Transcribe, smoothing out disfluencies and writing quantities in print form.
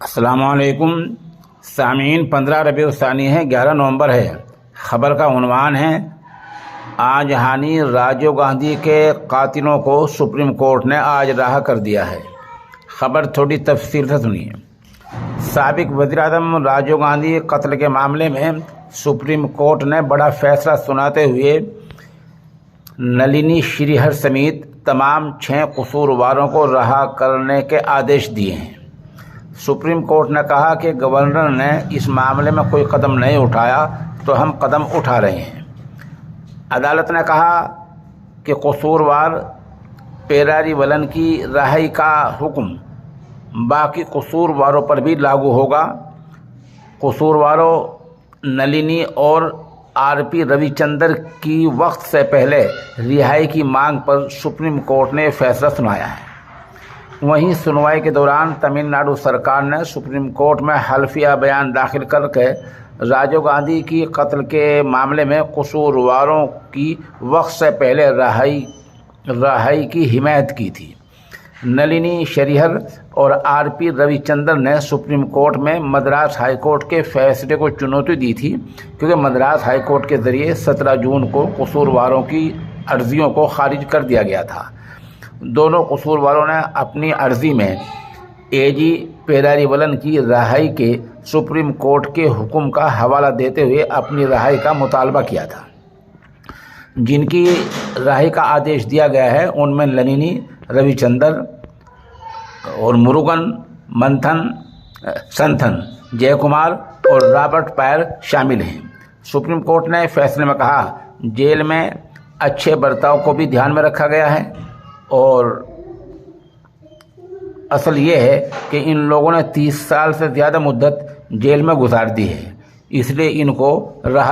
अस्सलामुअलैकुम सामीन। 15 रबीउल सानी है, 11 नवंबर है। ख़बर का उन्वान है, आज हानि राजीव गांधी के कातिलों को सुप्रीम कोर्ट ने आज रिहा कर दिया है। ख़बर थोड़ी तफसील से सुनिए। साबिक वज़ीर-ए-आज़म राजीव गांधी कत्ल के मामले में सुप्रीम कोर्ट ने बड़ा फैसला सुनाते हुए नलिनी श्रीहर समेत तमाम 6 कसूरवारों को रिहा करने के आदेश दिए हैं। सुप्रीम कोर्ट ने कहा कि गवर्नर ने इस मामले में कोई कदम नहीं उठाया तो हम कदम उठा रहे हैं। अदालत ने कहा कि कसूरवार पेरारीवलन की रिहाई का हुक्म बाकी कसूरवारों पर भी लागू होगा। कसूरवारों नलिनी और आरपी रविचंद्र की वक्त से पहले रिहाई की मांग पर सुप्रीम कोर्ट ने फैसला सुनाया है। वहीं सुनवाई के दौरान तमिलनाडु सरकार ने सुप्रीम कोर्ट में हल्फिया बयान दाखिल करके राजीव गांधी की कत्ल के मामले में कसूरवारों की वक्त से पहले रिहाई की हिमायत की थी। नलिनी श्रीहर और आरपी रविचंद्र ने सुप्रीम कोर्ट में मद्रास हाई कोर्ट के फैसले को चुनौती दी थी, क्योंकि मद्रास हाई कोर्ट के ज़रिए 17 जून को कसूरवारों की अर्जियों को खारिज कर दिया गया था। दोनों कसूरवारों ने अपनी अर्जी में एजी पेरारीवलन की रिहाई के सुप्रीम कोर्ट के हुक्म का हवाला देते हुए अपनी रिहाई का मुतालबा किया था। जिनकी रिहाई का आदेश दिया गया है उनमें नलिनी, रविचंद्र और मुरुगन संथन, जयकुमार और रॉबर्ट पायर शामिल हैं। सुप्रीम कोर्ट ने फैसले में कहा, जेल में अच्छे बर्ताव को भी ध्यान में रखा गया है और असल ये है कि इन लोगों ने 30 साल से ज़्यादा मुद्दत जेल में गुजार दी है, इसलिए इनको रिहा